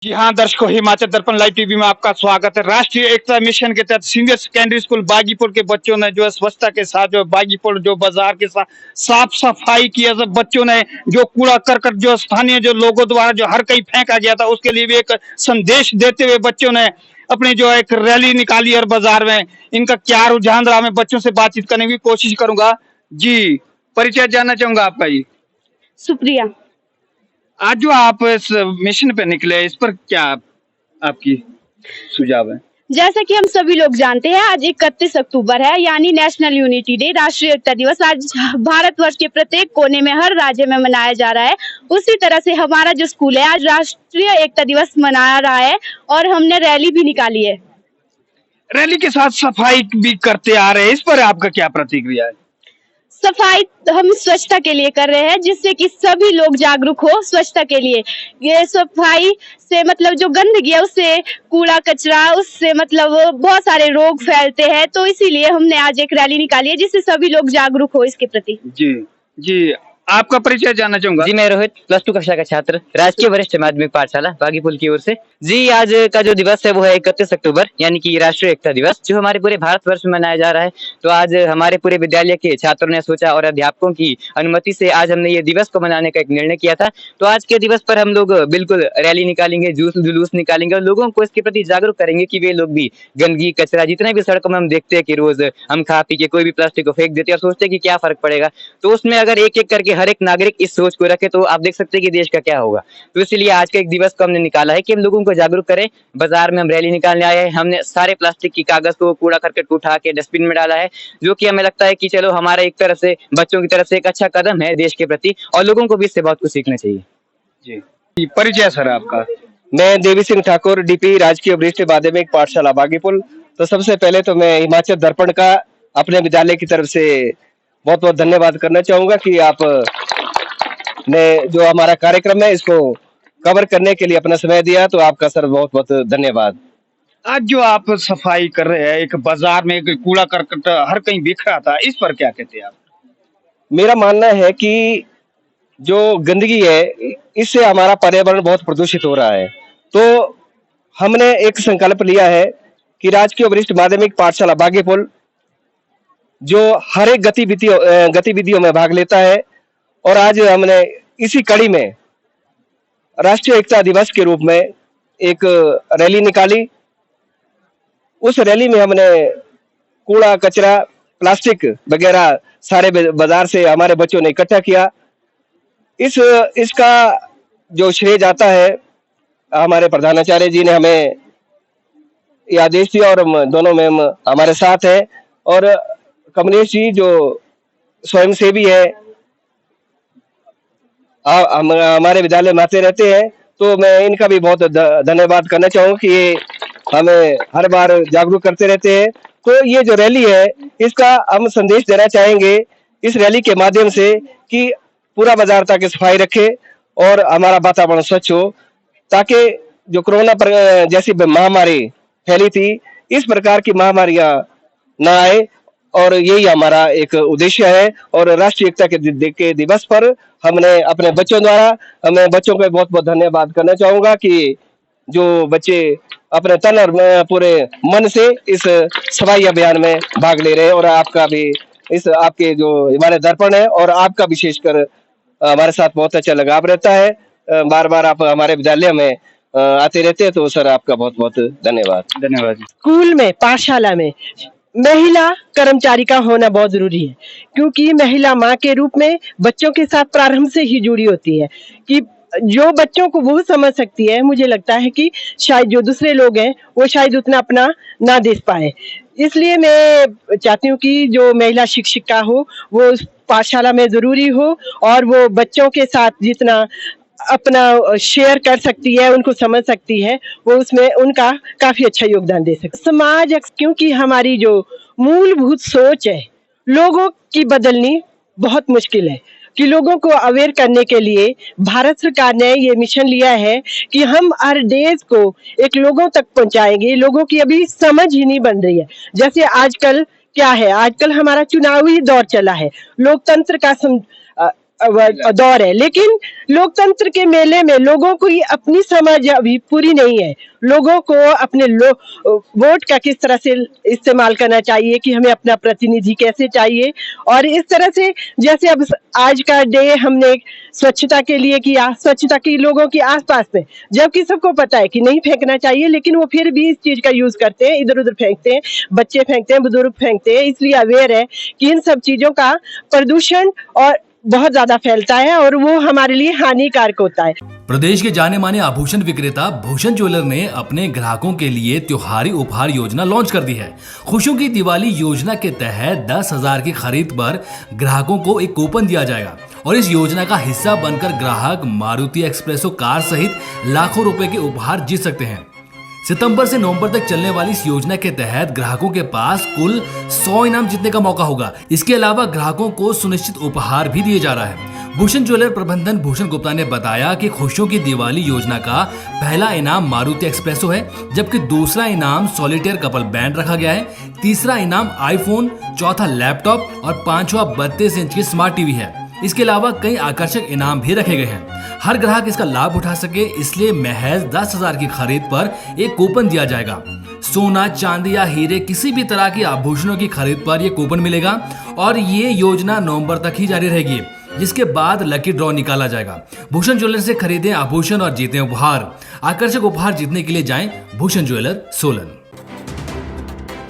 जी हाँ दर्शकों, हिमाचल दर्पण लाइव टीवी में आपका स्वागत है। राष्ट्रीय एकता मिशन के तहत सीनियर सेकेंडरी स्कूल बागीपुर के बच्चों ने जो है स्वच्छता के साथ जो बागीपुर जो बाजार के साथ साफ सफाई किया। सब बच्चों ने जो कूड़ा करकट जो स्थानीय जो लोगों द्वारा जो हर कहीं फेंका गया था, उसके लिए भी एक संदेश देते हुए बच्चों ने अपनी जो एक रैली निकाली। और बाजार में इनका क्या रुझान रहा, मैं बच्चों से बातचीत करने की कोशिश करूंगा। जी, परिचय जानना चाहूंगा आपका। जी, सुप्रिया। आज जो आप इस मिशन पे निकले, इस पर क्या आपकी सुझाव है? जैसा कि हम सभी लोग जानते हैं, आज 31 अक्टूबर है, यानी नेशनल यूनिटी डे, राष्ट्रीय एकता दिवस। आज भारतवर्ष के प्रत्येक कोने में, हर राज्य में मनाया जा रहा है। उसी तरह से हमारा जो स्कूल है आज राष्ट्रीय एकता दिवस मना रहा है और हमने रैली भी निकाली है। रैली के साथ सफाई भी करते आ रहे हैं, इस पर आपका क्या प्रतिक्रिया है? सफाई हम स्वच्छता के लिए कर रहे हैं, जिससे कि सभी लोग जागरूक हो स्वच्छता के लिए। ये सफाई से मतलब जो गंदगी है, उससे कूड़ा कचरा, उससे मतलब बहुत सारे रोग फैलते हैं। तो इसीलिए हमने आज एक रैली निकाली है, जिससे सभी लोग जागरूक हो इसके प्रति। जी जी, आपका परिचय जानना चाहूंगा। जी, मैं रोहित, +2 कक्षा का छात्र, राजकीय वरिष्ठ माध्यमिक पाठशाला बागीपुल की ओर से। जी, आज का जो दिवस है वो है 31 अक्टूबर, यानी कि राष्ट्रीय एकता दिवस, जो हमारे पूरे भारतवर्ष में मनाया जा रहा है। तो आज हमारे पूरे विद्यालय के छात्रों ने सोचा और अध्यापकों की अनुमति से आज हमने ये दिवस को मनाने का एक निर्णय किया था। तो आज के दिवस पर हम लोग बिल्कुल रैली निकालेंगे, जुलूस निकालेंगे और लोगों को इसके प्रति जागरूक करेंगे कि वे लोग भी गंदगी, कचरा, जितने भी सड़कों में हम देखते हैं कि रोज हम खा पी के कोई भी प्लास्टिक को फेंक देते हैं और सोचते हैं कि क्या फर्क पड़ेगा। तो उसमें अगर एक-एक करके हर एक नागरिक इस सोच को रखे तो आप देख सकते हैं कि देश का क्या होगा। तो इसलिए आज का एक दिवस को हमने निकाला है कि हम लोगों को जागरूक करें। बाजार में हम रैली निकालने आए हैं। हमने सारे प्लास्टिक की कागज को, कूड़ा करकट को उठा के डस्टबिन में डाला है, जो कि हमें लगता है कि चलो हमारा एक तरफ से बच्चों की तरफ से एक अच्छा कदम है देश के प्रति, और लोगों को भी इससे बहुत कुछ सीखना चाहिए। जी, परिचय सर आपका। मैं देवी सिंह ठाकुर, डीपी, राजकीय वरिष्ठ माध्यमिक पाठशाला बागीपुल। तो सबसे पहले तो मैं हिमाचल दर्पण का अपने विद्यालय की तरफ से बहुत बहुत धन्यवाद करना चाहूंगा कि आप ने जो हमारा कार्यक्रम है इसको कवर करने के लिए अपना समय दिया। तो आपका सर बहुत बहुत धन्यवाद। आज जो आप सफाई कर रहे हैं, एक बाजार में एक कूड़ा करकट हर कहीं बिखरा था, इस पर क्या कहते हैं आप? मेरा मानना है कि जो गंदगी है इससे हमारा पर्यावरण बहुत प्रदूषित हो रहा है। तो हमने एक संकल्प लिया है कि राजकीय वरिष्ठ माध्यमिक पाठशाला बागीपुल जो हर एक गतिविधियों में भाग लेता है, और आज हमने इसी कड़ी में राष्ट्रीय एकता दिवस के रूप में एक रैली निकाली। उस रैली में हमने कूड़ा कचरा, प्लास्टिक वगैरह सारे बाजार से हमारे बच्चों ने इकट्ठा किया। इसका जो श्रेय जाता है, हमारे प्रधानाचार्य जी ने हमें ये आदेश दिया और हम दोनों मैम हमारे साथ है, और कमलेश जी जो स्वयंसेवी है, हमारे विद्यालय में आते रहते हैं। तो मैं इनका भी बहुत धन्यवाद करना चाहूंगा कि ये हमें हर बार जागरूक करते रहते हैं। तो ये जो रैली है इसका हम संदेश देना चाहेंगे इस रैली के माध्यम से कि पूरा बाजार ताकि सफाई रखे और हमारा वातावरण स्वच्छ हो, ताकि जो कोरोना पर जैसी महामारी फैली थी, इस प्रकार की महामारियां न आए। और यही हमारा एक उद्देश्य है। और राष्ट्रीय एकता के दिवस पर हमने अपने बच्चों द्वारा, मैं बच्चों को बहुत बहुत धन्यवाद करना चाहूंगा कि जो बच्चे अपने तन और पूरे मन से इस सफाई अभियान में भाग ले रहे हैं। और आपका भी इस आपके जो हमारे दर्पण है और आपका विशेषकर हमारे साथ बहुत अच्छा लगाव रहता है। बार बार आप हमारे विद्यालय में आते रहते हैं। तो सर आपका बहुत बहुत धन्यवाद। धन्यवाद। स्कूल में, पाठशाला में महिला कर्मचारी का होना बहुत जरूरी है, क्योंकि महिला माँ के रूप में बच्चों के साथ प्रारंभ से ही जुड़ी होती है। कि जो बच्चों को वो समझ सकती है, मुझे लगता है कि शायद जो दूसरे लोग हैं वो शायद उतना अपना ना दे पाए। इसलिए मैं चाहती हूँ कि जो महिला शिक्षिका हो वो पाठशाला में जरूरी हो, और वो बच्चों के साथ जितना अपना शेयर कर सकती है, उनको समझ सकती है, वो उसमें उनका काफी अच्छा योगदान दे सकती है। समाज, क्योंकि हमारी जो मूलभूत सोच है लोगों की बदलनी बहुत मुश्किल है, कि लोगों को अवेयर करने के लिए भारत सरकार ने ये मिशन लिया है कि हम हर डेज को एक लोगों तक पहुंचाएंगे। लोगों की अभी समझ ही नहीं बन रही है। जैसे आजकल क्या है, आजकल हमारा चुनावी दौर चला है, लोकतंत्र का दौर है, लेकिन लोकतंत्र के मेले में लोगों को ये अपनी समझ अभी पूरी नहीं है। लोगों को अपने वोट का किस तरह से इस्तेमाल करना चाहिए, कि हमें अपना प्रतिनिधि कैसे चाहिए, और इस तरह से जैसे अब आज का डे हमने स्वच्छता के लिए किया, स्वच्छता की लोगों के आसपास में, जबकि सबको पता है कि नहीं फेंकना चाहिए, लेकिन वो फिर भी इस चीज का यूज करते हैं, इधर उधर फेंकते हैं, बच्चे फेंकते हैं, बुजुर्ग फेंकते हैं। इसलिए अवेयर है कि इन सब चीजों का प्रदूषण और बहुत ज्यादा फैलता है और वो हमारे लिए हानिकारक होता है। प्रदेश के जाने माने आभूषण विक्रेता भूषण ज्वेलर ने अपने ग्राहकों के लिए त्योहारी उपहार योजना लॉन्च कर दी है। खुशियों की दिवाली योजना के तहत 10,000 की खरीद पर ग्राहकों को एक कूपन दिया जाएगा और इस योजना का हिस्सा बनकर ग्राहक मारुति एक्सप्रेसो कार सहित लाखों रुपए के उपहार जीत सकते हैं। सितंबर से नवंबर तक चलने वाली इस योजना के तहत ग्राहकों के पास कुल 100 इनाम जीतने का मौका होगा। इसके अलावा ग्राहकों को सुनिश्चित उपहार भी दिए जा रहा है। भूषण ज्वेलर प्रबंधन भूषण गुप्ता ने बताया कि खुशियों की दिवाली योजना का पहला इनाम मारुति एक्सप्रेसो है, जबकि दूसरा इनाम सॉलिटेयर कपल बैंड रखा गया है, तीसरा इनाम आईफोन, चौथा लैपटॉप और पांचवा 32 इंच की स्मार्ट टीवी है। इसके अलावा कई आकर्षक इनाम भी रखे गए हैं। हर ग्राहक इसका लाभ उठा सके, इसलिए महज 10,000 की खरीद पर एक कूपन दिया जाएगा। सोना, चांदी या हीरे किसी भी तरह के आभूषणों की खरीद पर यह कूपन मिलेगा और ये योजना नवंबर तक ही जारी रहेगी, जिसके बाद लकी ड्रॉ निकाला जाएगा। भूषण ज्वेलर से खरीदें आभूषण और जीतें उपहार। आकर्षक उपहार जीतने के लिए जाएं भूषण ज्वेलर, सोलन।